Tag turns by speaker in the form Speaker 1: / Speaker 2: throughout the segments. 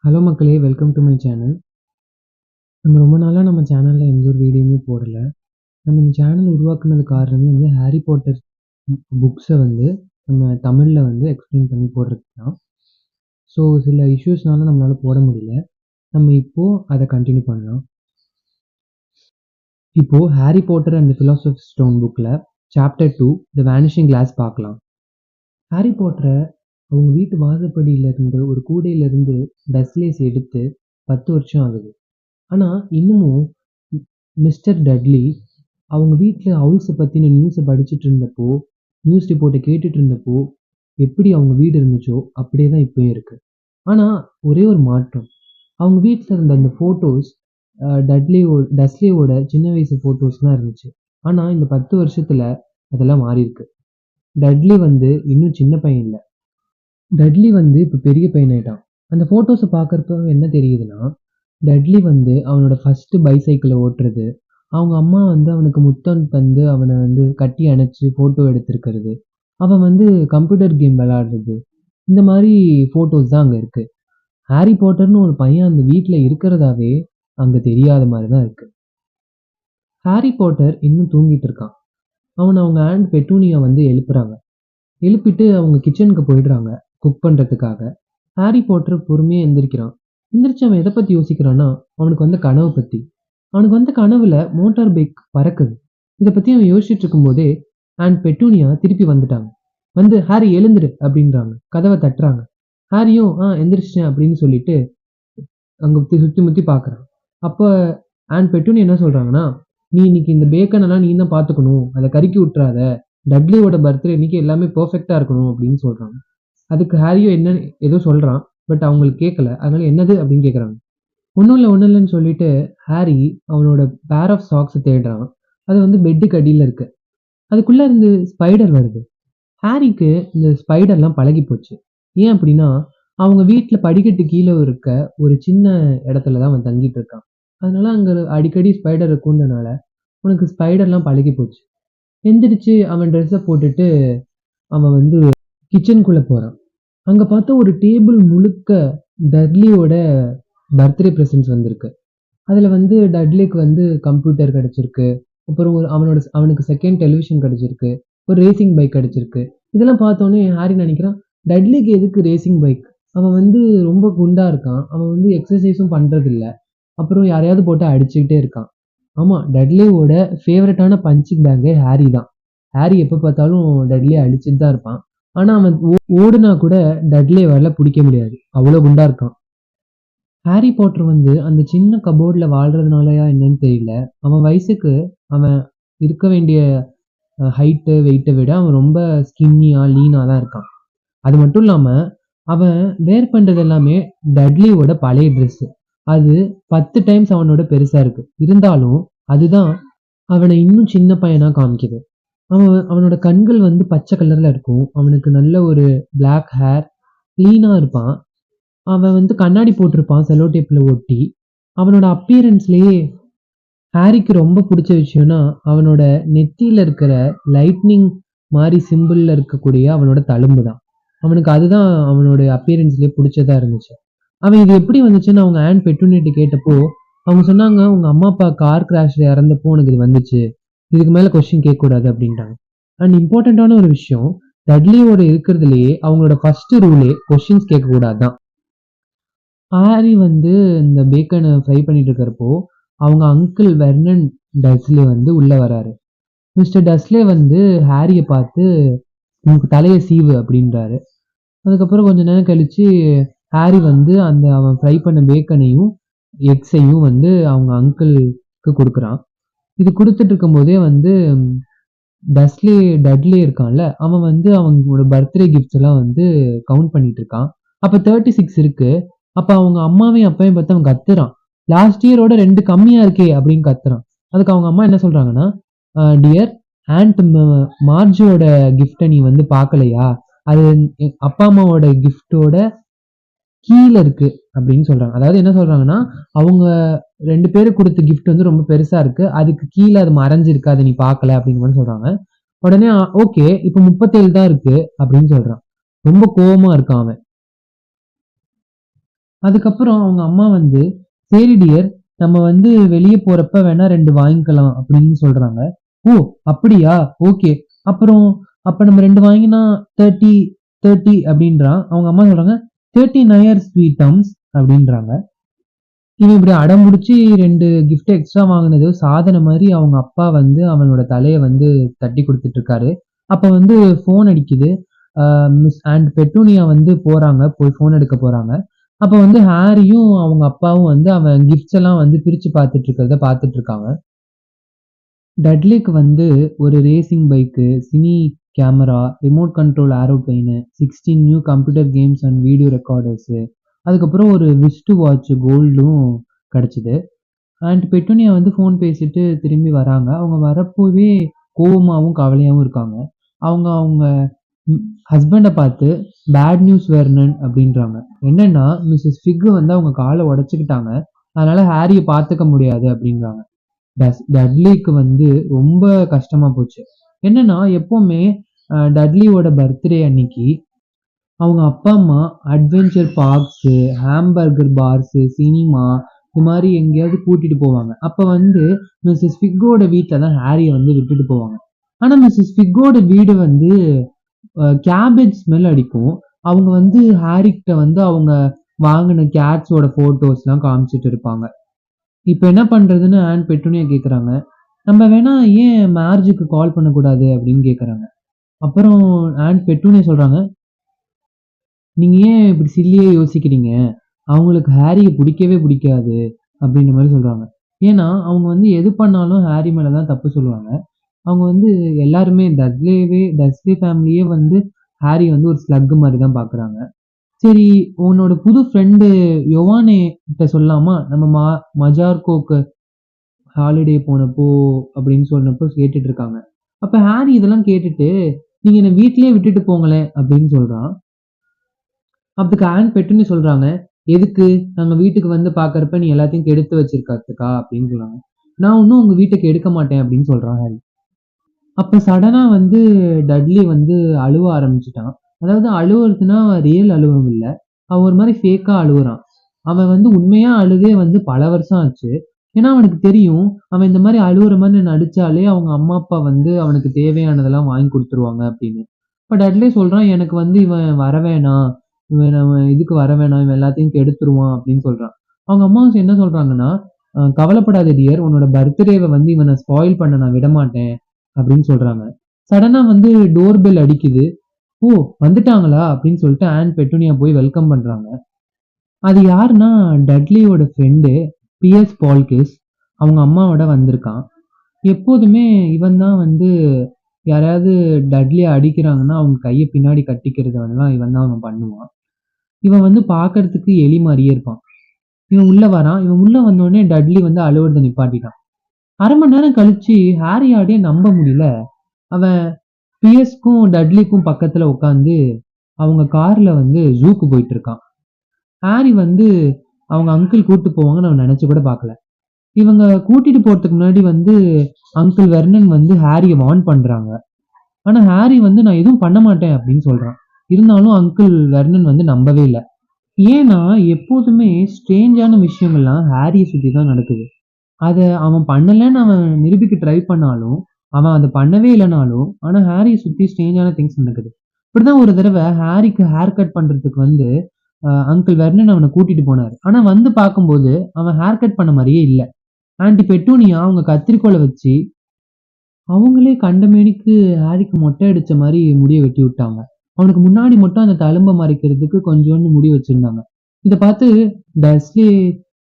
Speaker 1: Hello மக்களே! Welcome to my channel. ரொம்ப நாளா நம்ம சேனல்ல எந்த ஒரு வீடியோவுமே போடல. நம்ம இந்த சேனல் உருவாக்குனது காரணமே ஹாரி பாட்டர் புக்ஸ நம்ம தமிழ்ல எக்ஸ்பிளைன் பண்ணி போடுறதுக்கு தான். ஸோ சில இஷ்யூஸ்னால நம்மளால போட முடியல. நம்ம இப்போ அத கன்டின்யூ பண்ணலாம். இப்போ Harry Potter and the Philosopher's stone புக்ல சாப்டர் 2 தி வேனிஷிங் கிளாஸ் பார்க்கலாம். ஹாரி பாட்டர அவங்க வீட்டு வாசப்படியில இருந்து ஒரு கூடையிலிருந்து டஸ்ட்லேஸ் எடுத்து 10 வருஷம் ஆகுது. ஆனா, இன்னமும் மிஸ்டர் டட்லி அவங்க வீட்ல ஹவுஸ பத்தின நியூஸ படிச்சுட்டு இருந்தப்போ, நியூஸ் ரிப்போர்ட்ட கேட்டுட்டு இருந்தப்போ, எப்படி அவங்க வீடு இருந்துச்சோ, அப்படியே தான் இப்பயும் இருக்கு. ஆனா, ஒரே ஒரு மாற்றம். அவங்க வீட்ல இருந்த அந்த ஃபோட்டோஸ் டஸ்லியோட சின்ன வயசு ஃபோட்டோஸ் தான் இருந்துச்சு. ஆனா, இந்த 10 வருஷத்துல அதெல்லாம் மாறியிருக்கு. டட்லி இன்னும் சின்ன பையன் இல்ல. டட்லி இப்ப பெரிய பையனாயிட்டான். அந்த ஃபோட்டோஸ பார்க்கறப்ப என்ன தெரியுதுன்னா, டட்லி அவனோட ஃபர்ஸ்ட் பைசைக்கிள ஓட்டுறது, அவங்க அம்மா அவனுக்கு முத்தம் தந்து அவன கட்டி அணைச்சு ஃபோட்டோ எடுத்திருக்கிறது, அவன் கம்ப்யூட்டர் கேம் விளையாடுறது, இந்த மாரி ஃபோட்டோஸ் தான் அங்க இருக்கு. ஹாரி பாட்டர்ன்னு ஒரு பையன் அந்த வீட்ல இருக்கிறதாவே அங்க தெரியாத மாரி தான் இருக்கு. ஹாரி பாட்டர் இன்னும் தூங்கிட்டு இருக்கான். அவன அவங்க ஆன்ட் பெட்டூனியா எழுப்புறாங்க. எழுப்பிட்டு அவங்க கிச்சனுக்கு போயிடுறாங்க குக் பண்றதுக்காக. ஹாரி பாட்டர் பொறுமையா எந்திரிக்கிறான். எந்திரிச்சு அவன் எத பத்தி யோசிக்கிறான்னா, அவனுக்கு கனவு பத்தி. அவனுக்கு கனவுல மோட்டார் பைக் பறக்குது. இத பத்தி அவன் யோசிச்சுட்டு இருக்கும்போதே, ஆன்ட் பெட்டூனியா திருப்பி வந்துட்டாங்க. "ஹாரி எழுந்துரு" அப்படின்றாங்க. கதவ தட்டுறாங்க. ஹாரியும் எந்திரிச்சிட்டேன் அப்படின்னு சொல்லிட்டு அங்க சுத்தி முத்தி பார்க்குறான். அப்ப ஆன்ட் பெட்டூனியா என்ன சொல்றாங்கன்னா, "நீ இன்னைக்கு இந்த பேக்கன் எல்லாம் நீ தான் பார்த்துக்கணும். அத கருக்கி விட்டுறாத. டட்லியோட பர்த்டே அன்னைக்கு எல்லாமே பெர்ஃபெக்ட்டா இருக்கணும்" அப்படின்னு சொல்றாங்க. அதுக்கு ஹாரியும் என்னன்னு ஏதோ சொல்றான். பட் அவங்களுக்கு கேட்கல. அதனால என்னது அப்படின்னு கேட்குறாங்க. ஒண்ணும் இல்லன்னு சொல்லிட்டு ஹாரி அவனோட பேர் ஆஃப் சாக்ஸ தேடுறான். அது பெட்டுக்கு அடியில இருக்கு. அதுக்குள்ள இருந்து ஸ்பைடர் வருது. ஹாரிக்கு இந்த ஸ்பைடர்லாம் பழகி போச்சு. ஏன் அப்படின்னா, அவங்க வீட்ல படிக்கட்டு கீழ இருக்க ஒரு சின்ன இடத்துல தான் அவன் தங்கிட்டு இருக்கான். அதனால அங்க அடிக்கடி ஸ்பைடர் இருக்கும்ன்றனால அவனுக்கு ஸ்பைடர்லாம் பழகி போச்சு. எந்திரிச்சு அவன் ட்ரெஸ்ஸ போட்டுட்டு அவன் கிச்சனுக்குள்ள போறான். அங்க பார்த்தா ஒரு டேபிள் முழுக்க டட்லியோட பர்த்டே பிரசன்ட்ஸ் வந்திருக்கு. அதுல டட்லிக்கு கம்ப்யூட்டர் கிடைச்சிருக்கு. அப்புறம் அவனுக்கு செகண்ட் டெலிவிஷன் கிடைச்சிருக்கு. ஒரு ரேசிங் பைக் கிடைச்சிருக்கு. இதெல்லாம் பார்த்தோனே ஹாரி நினைக்கிறான், டட்லிக்கு எதுக்கு ரேசிங் பைக்? அவன் ரொம்ப குண்டா இருக்கான். அவன் எக்ஸர்சைஸும் பண்றதில்ல. அப்புறம் யாரையாவது போட்டு அடிச்சுக்கிட்டே இருக்கான். ஆமா, டட்லியோட ஃபேவரட்டான பஞ்சிங் பேக்கே ஹாரி தான். ஹாரி எப்ப பார்த்தாலும் டட்லிய அடிச்சுட்டு தான் இருப்பான். ஆனா அவன் ஓடுனா கூட டட்லியாவால புடிக்க முடியாது. அவ்வளோ குண்டா இருக்கான். ஹாரி பாட்டர் அந்த சின்ன கபோர்ட்ல வாழ்றதுனாலயா என்னன்னு தெரியல. அவன் வயசுக்கு அவன் இருக்க வேண்டிய ஹைட்டு, வெயிட்ட விட அவன் ரொம்ப ஸ்கின்னியா, லீனா தான் இருக்கான். அது மட்டும் இல்லாம, அவன் வேர் பண்றது எல்லாமே டட்லியோட பழைய ட்ரெஸ்ஸு. அது 10 டைம்ஸ் அவனோட பெருசா இருக்கு. இருந்தாலும், அதுதான் அவன இன்னும் சின்ன பையனா காமிக்குது. அவனோட கண்கள் பச்சை கலர்ல இருக்கும். அவனுக்கு நல்ல ஒரு பிளாக் ஹேர், லீனா இருப்பான். அவன் கண்ணாடி போட்டிருப்பான் செல்லோ டேப்ல ஒட்டி. அவனோட அப்பியரன்ஸ்லயே ஹாரிக்கு ரொம்ப புடிச்ச விஷயம்னா, அவனோட நெத்தியில இருக்கிற லைட்னிங் மாரி சிம்பிள்ல இருக்கக்கூடிய அவனோட தழும்பு தான். அவனுக்கு அதுதான் அவனோட அப்பியரன்ஸ்லயே புடிச்சதா இருந்துச்சு. அவன் இது எப்படி வந்துச்சுன்னு அவங்க ஆன்ட் பெட்டூனியாட்ட கேட்டப்போ, அவங்க சொன்னாங்க, "உங்க அம்மா, அப்பா கார் கிராஷ்ல இறந்தப்போ உனக்கு இது வந்துச்சு. இதுக்கு மேல கொஸ்டின் கேட்கக்கூடாது" அப்படின்ட்டாங்க. அண்ட் இம்பார்ட்டன்ட்டான ஒரு விஷயம், டட்லியோட இருக்கிறதுலயே அவங்களோட ஃபர்ஸ்ட் ரூலே கொஸ்டின்ஸ் கேட்கக்கூடாது தான். ஹாரி இந்த பேக்கன ஃப்ரை பண்ணிட்டு இருக்கிறப்போ, அவங்க அங்கிள் வெர்னன் டஸ்லே உள்ள வராரு. மிஸ்டர் டஸ்லே ஹாரிய பார்த்து, "உனக்கு தலைய சீவு" அப்படின்றாரு. அதுக்கப்புறம் கொஞ்ச நேரம் கழிச்சு ஹாரி அவன் ஃப்ரை பண்ண பேக்கனையும், எக்ஸையும் அவங்க அங்கிள்க்கு குடுக்குறான். இது குடுத்துட்டு இருக்கும்போதே டஸ்லே டட்லே இருக்கான்ல, அவன் அவங்களோட பர்த்டே கிஃப்ட்ஸ் எல்லாம் கவுண்ட் பண்ணிட்டு இருக்கான். அப்ப 36 இருக்கு. அப்ப அவங்க அம்மாவையும், அப்பாவையும் பார்த்து அவன் கத்துறான். லாஸ்ட் இயரோட 2 கம்மியா இருக்கே அப்படின்னு கத்துறான். அதுக்கு அவங்க அம்மா என்ன சொல்றாங்கன்னா, டியர் ஆன்ட் மார்ஜோட கிஃப்ட்ட நீ பார்க்கலையா? அது அப்பா, அம்மாவோட கிஃப்ட்டோட கீழ இருக்கு அப்படின்னு சொல்றாங்க. அதாவது என்ன சொல்றாங்கன்னா, அவங்க 2 பேருக்கு குடுத்த கிஃப்ட் ரொம்ப பெருசா இருக்கு. அதுக்கு கீழ அது மறைஞ்சிருக்கு. அத நீ பார்க்கல அப்படிங்கிற மாரி சொல்றாங்க. உடனே ஓகே, இப்ப 37 தான் இருக்கு அப்படின்னு சொல்றான். ரொம்ப கோவமா இருக்கான் அவன். அதுக்கப்புறம் அவங்க அம்மா வந்து, "சரி டியர், நம்ம வந்து வெளிய போறப்ப வேணா 2 வாங்கிக்கலாம்" அப்படின்னு சொல்றாங்க. "ஓ! அப்படியா? ஓகே. அப்புறம் அப்ப நம்ம 2 வாங்கினா 30, 30 அப்படின்றான். அவங்க அம்மா சொல்றாங்க, "30 நயர் ஸ்வீட்டம்ஸ்" அப்படின்றாங்க. இவன் இப்படி அடம்புடிச்சு 2 கிஃப்ட் எக்ஸ்ட்ரா வாங்குனது சாதனை மாரி அவங்க அப்பா வந்து அவனோட தலைய வந்து தட்டி குடுத்துட்டு இருக்காரு. அப்ப வந்து ஃபோன் அடிக்குது. அ மிஸ் அண்ட் பெட்டூனியா வந்து போறாங்க. போய் ஃபோன் எடுக்க போறாங்க. அப்ப வந்து ஹாரியும் அவங்க அப்பாவும் வந்து அவன் கிஃப்ட்ஸ் எல்லாம் வந்து பிரிச்சு பார்த்துட்டு இருக்கிறத பார்த்துட்டு இருக்காங்க. டட்லிக்கு வந்து ஒரு racing bike, cine camera, remote control aeroplane, 16 new computer games and video recorders, அதுக்கப்புறம் ஒரு விஸ்ட் வாட்ச் கோல்டும் கிடைச்சது. அண்ட் பெட்டூனியா வந்து ஃபோன் பேசிட்டு திரும்பி வராங்க. அவங்க வரப்போவே கோவமாவும், கவலையாவும் இருக்காங்க. அவங்க அவங்க ம் ஹஸ்பண்ட பார்த்து பேட் நியூஸ் வெர்னன் அப்படின்றாங்க. என்னன்னா, மிஸ்ஸஸ் ஃபிக் வந்து அவங்க கால உடைச்சுக்கிட்டாங்க. அதனால ஹாரிய பார்த்துக்க முடியாது அப்படின்றாங்க. டட்லிக்கு வந்து ரொம்ப கஷ்டமா போச்சு. என்னன்னா, எப்பவுமே டட்லியோட பர்த்டே அன்னைக்கு அவங்க அப்பா, அம்மா adventure parks, hamburger bars, cinema இது மாரி எங்கேயாவது கூட்டிட்டு போவாங்க. அப்ப வந்து மிஸ்ஸஸ் ஃபிக்கோட வீட்ல தான் ஹாரிய வந்து விட்டுட்டு போவாங்க. ஆனா மிஸ்ஸஸ் ஃபிக்கோட வீடு வந்து கேபேஜ் ஸ்மெல் அடிக்கும். அவங்க வந்து ஹாரி கிட்ட வந்து அவங்க வாங்குன கேட்ஸோட ஃபோட்டோஸ்லாம் காமிச்சுட்டு இருப்பாங்க. இப்ப என்ன பண்றதுன்னு ஆன் பெட்டூனியா கேட்குறாங்க. "நம்ம வேணா ஏன் மார்ஜுக்கு கால் பண்ணக்கூடாது?" அப்படின்னு கேட்குறாங்க. அப்புறம் ஆன் பெட்டூனியா சொல்றாங்க, "நீங்க ஏன் இப்படி சில்லியா யோசிக்கிறீங்க? அவங்களுக்கு ஹாரிய புடிக்கவே புடிக்காது." அப்படின்ற மாரி சொல்றாங்க. ஏன்னா, அவங்க வந்து எது பண்ணாலும் ஹாரி மேல தான் தப்பு சொல்லுவாங்க. அவங்க வந்து எல்லாருமே டஸ்லி ஃபேமிலியே வந்து ஹாரிய வந்து ஒரு ஸ்லக் மாரி தான் பார்க்குறாங்க. "சரி, உன்னோட புது ஃப்ரெண்டு யோவானே கிட்ட சொல்லாமா? நம்ம மஜார்கோக்கு ஹாலிடே போனப்போ" அப்படின்னு சொன்னப்போ கேட்டுட்டு இருக்காங்க. அப்ப ஹாரி இதெல்லாம் கேட்டுட்டு, "நீங்க என்ன வீட்லயே விட்டுட்டு போங்களேன்" அப்படின்னு சொல்றான். அதுக்கு ஆன் பெட்டுன்னு சொல்றாங்க. "எதுக்கு? நாங்க வீட்டுக்கு வந்து பார்க்கறப்ப நீ எல்லாத்தையும் கெடுத்து வச்சிருக்கிறதுக்கா?" அப்படின்னு சொல்றாங்க. "நான் ஒண்ணும் உங்க வீட்ட கெடுக்க மாட்டேன்" அப்படின்னு சொல்றான் ஹாரி. அப்ப சடனா வந்து டட்லி வந்து அழுவ ஆரம்பிச்சுட்டான். அதாவது அழுவுறதுன்னா ரியல் அழுவம் இல்ல. அவன் ஒரு மாரி ஃபேக்கா அழுவுறான். அவன் வந்து உண்மையா அழுதே வந்து பல வருஷம் ஆச்சு. ஏன்னா அவனுக்கு தெரியும், அவன் இந்த மாரி அழுவுற மாரி நடிச்சாலே அவங்க அம்மா, அப்பா வந்து அவனுக்கு தேவையானதெல்லாம் வாங்கி குடுத்துருவாங்க அப்படின்னு. இப்ப டட்லி சொல்றான், "எனக்கு வந்து இவன் வரவேணாம். இவன் நம்ம இதுக்கு வரவேணாம். இவன் எல்லாத்தையும் கெடுத்துருவான்" அப்படின்னு சொல்றான். அவங்க அம்மா என்ன சொல்றாங்கன்னா, கவலைப்படாத டியர். உன்னோட பர்த்டேவ வந்து இவன ஸ்பாயில் பண்ண நான் விடமாட்டேன்" அப்படின்னு சொல்றாங்க. சடனா வந்து டோர் பெல் அடிக்குது. "ஓ! வந்துட்டாங்களா?" அப்படின்னு சொல்லிட்டு ஆன் பெட்டூனியா போய் வெல்கம் பண்றாங்க. அது யாருன்னா, டட்லியோட ஃப்ரெண்டு பியர்ஸ் பால்கிஸ். அவங்க அம்மாவோட வந்திருக்கான். எப்போதுமே இவன் தான் வந்து யாரையாவது டட்லிய அடிக்கிறாங்கன்னா, அவங்க கைய பின்னாடி கட்டிக்கிறதெல்லாம் இவன் தான் அவன் பண்ணுவான். இவன் வந்து பார்க்கறதுக்கு எலி மாரியே இருப்பான். இவன் உள்ள வரான். இவன் உள்ள வந்தோனே டட்லி வந்து அழுவுறத நிப்பாட்டிட்டான். 1/2 மணி நேரம் கழிச்சு ஹாரியாலயே நம்ப முடியல. அவன் பியர்ஸ்க்கும், டட்லிக்கும் பக்கத்துல உட்காந்து அவங்க கார்ல வந்து ஜூக்கு போயிட்டு இருக்கான். ஹாரி வந்து அவங்க அங்கிள் கூட்டு போவாங்கன்னு அவன் நெனச்சு கூட பார்க்கல. இவங்க கூட்டிட்டு போறதுக்கு முன்னாடி வந்து அங்கிள் வெர்னன் வந்து ஹாரிய வார்ன் பண்றாங்க. ஆனா ஹாரி வந்து "நான் எதுவும் பண்ண மாட்டேன்" அப்படின்னு சொல்றான். இருந்தாலும் அங்கிள் வெர்னன் வந்து நம்பவே இல்ல. ஏன்னா, எப்போதுமே ஸ்ட்ரேஞ்சான விஷயங்கள்லாம் ஹாரிய சுத்தி தான் நடக்குது. அத அவன் பண்ணலன்னு அவன் நிரூபிக்க ட்ரை பண்ணாலும், அவன் அத பண்ணவே இல்லனாலும், ஆனா ஹாரிய சுத்தி ஸ்ட்ரேஞ்சான திங்ஸ் நடக்குது. இப்படிதான் ஒரு தடவ ஹாரிக்கு ஹேர் கட் பண்றதுக்கு வந்து அங்கிள் வெர்னன் அவன கூட்டிட்டு போனாரு. ஆனா வந்து பார்க்கும்போது, அவன் ஹேர் கட் பண்ண மாரியே இல்ல. ஆன்டி பெட்டூனியா அவங்க கத்தரிக்கோல வச்சு, அவங்களே கண்டமேனிக்கு ஹாரிக்கு மொட்டை அடிச்ச மாரி முடிய வெட்டி விட்டாங்க. அவனுக்கு முன்னாடி மட்டும் அந்த தழும்ப மறைக்கிறதுக்கு கொஞ்சோண்டு முடி வச்சிருந்தாங்க. இத பார்த்து டஸ்லி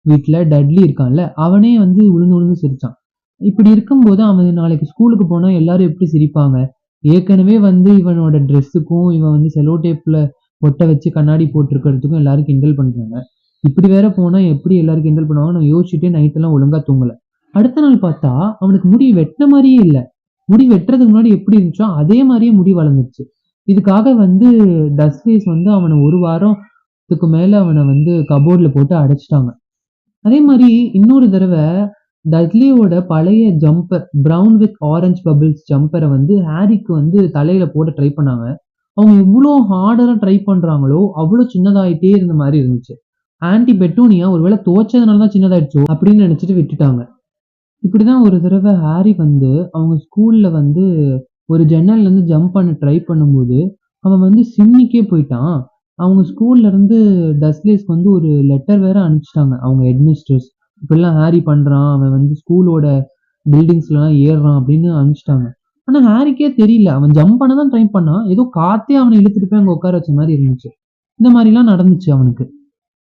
Speaker 1: வீட்ல டட்லி இருக்கான்ல, அவனே வந்து விழுந்து விழுந்து சிரிச்சான். இப்படி இருக்கும்போது அவன் நாளைக்கு ஸ்கூலுக்கு போனா எல்லாரும் எப்படி சிரிப்பாங்க? ஏற்கனவே வந்து இவனோட ட்ரெஸ்ஸுக்கும், இவன் வந்து செல்லோ டேப்ல ஒட்ட வச்சு கண்ணாடி போட்டிருக்கிறதுக்கும் எல்லாரும் கிண்டல் பண்றாங்க. இப்படி வேற போனா எப்படி எல்லாரும் கிண்டல் பண்ணுவாங்கன்னு நான் யோசிச்சுட்டே நைட்டெல்லாம் ஒழுங்கா தூங்கல. அடுத்த நாள் பார்த்தா, அவனுக்கு முடி வெட்டுன மாரியே இல்ல. முடி வெட்டுறதுக்கு முன்னாடி எப்படி இருந்துச்சோ, அதே மாரியே முடி வளர்ந்துருச்சு. இதுக்காக வந்து டஸ்ட்லீஸ் வந்து அவன 1 வாரத்துக்கு மேல அவன வந்து கப்போர்ட்ல போட்டு அடைச்சுட்டாங்க. அதே மாரி இன்னொரு தடவ டட்லியோட பழைய jumper brown with orange bubbles ஜம்பர வந்து ஹாரிக்கு வந்து தலையில போட ட்ரை பண்ணாங்க. அவங்க எவ்ளோ ஹார்டரா ட்ரை பண்றாங்களோ, அவ்ளோ சின்னதாயிட்டே இருந்த மாரி இருந்துச்சு. ஆன்டி பெட்டூனியா ஒருவேளை துவைச்சதுனால தான் சின்னதாயிடுச்சோ அப்படின்னு நினைச்சிட்டு விட்டுட்டாங்க. இப்படிதான் ஒரு தடவை ஹாரி வந்து அவங்க ஸ்கூல்ல வந்து ஒரு ஜன்னல்ல இருந்து ஜம்ப் பண்ண ட்ரை பண்ணும்போது அவன் வந்து சிம்னிக்கே போயிட்டான். அவங்க ஸ்கூல்ல இருந்து டஸ்ட்லேஸ்க்கு வந்து ஒரு லெட்டர் வேற அனுப்பிச்சிட்டாங்க அவங்க ஹெட்மிஸ்ட்ரஸ். இப்படிலாம் ஹாரி பண்றான், அவன் வந்து ஸ்கூலோட பில்டிங்ஸ்லாம் ஏறுறான் அப்படின்னு அனுப்பிச்சிட்டாங்க. ஆனா ஹாரிக்கே தெரியல, அவன் ஜம்ப் பண்ண தான் ட்ரை பண்ணான். ஏதோ காத்தே அவனை இழுத்துட்டு போய் அங்க உட்கார வச்ச மாதிரி இருந்துச்சு. இந்த மாதிரிலாம் நடந்துச்சு அவனுக்கு.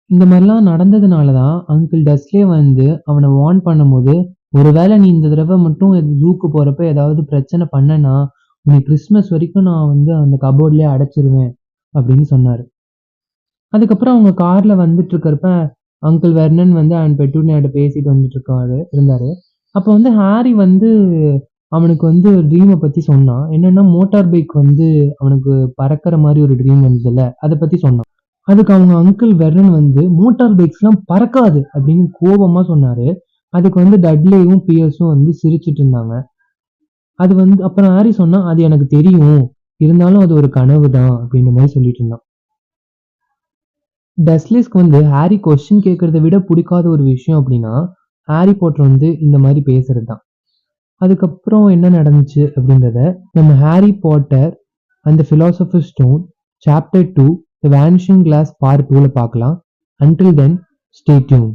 Speaker 1: இந்த மாதிரிலாம் நடந்ததுனால தான் அங்கிள் டஸ்ட்லே வந்து அவனை வார்ன் பண்ணும்போது, ஒருவேளை நீ இந்த தடவை மட்டும் ஜூக்கு போறப்ப ஏதாவது பிரச்சனை பண்ணனா, உன்னை கிறிஸ்மஸ் வரைக்கும் நான் வந்து அந்த கபோர்ட்லயே அடைச்சிருவேன் அப்படின்னு சொன்னாரு. அதுக்கப்புறம் அவங்க கார்ல வந்துட்டு இருக்கிறப்ப அங்கிள் வெர்னன் வந்து அண்ட் பெட்டூனியாட்ட பேசிட்டு இருந்தாரு. அப்ப வந்து ஹாரி வந்து அவனுக்கு வந்து ஒரு ட்ரீம பத்தி சொன்னான். என்னன்னா மோட்டார் பைக் வந்து அவனுக்கு பறக்கிற மாரி ஒரு ட்ரீம் வந்ததுல்ல, அத பத்தி சொன்னான். அதுக்கு அவங்க அங்கிள் வெர்னன் வந்து மோட்டார் பைக்ஸ்லாம் பறக்காது அப்படின்னு கோவமா சொன்னாரு. அதுக்கு வந்து டட்லேயும் பியர்ஸும் வந்து சிரிச்சுட்டு இருந்தாங்க. அது வந்து அப்புறம் ஹாரி சொன்னான், அது எனக்கு தெரியும். இருந்தாலும் அது ஒரு கனவு தான் அப்படின்ற மாரி சொல்லிட்டு இருந்தான். டஸ்லிஸ்க்கு வந்து ஹாரி கொஸ்டின் கேட்கறத விட பிடிக்காத ஒரு விஷயம் அப்படின்னா, ஹாரி பாட்டர் வந்து இந்த மாரி பேசுறது தான். அதுக்கப்புறம் என்ன நடந்துச்சு அப்படின்றத நம்ம Harry Potter and the Philosopher's Stone chapter 2 the Vanishing Glass part 2ல பார்க்கலாம். Until then stay tune.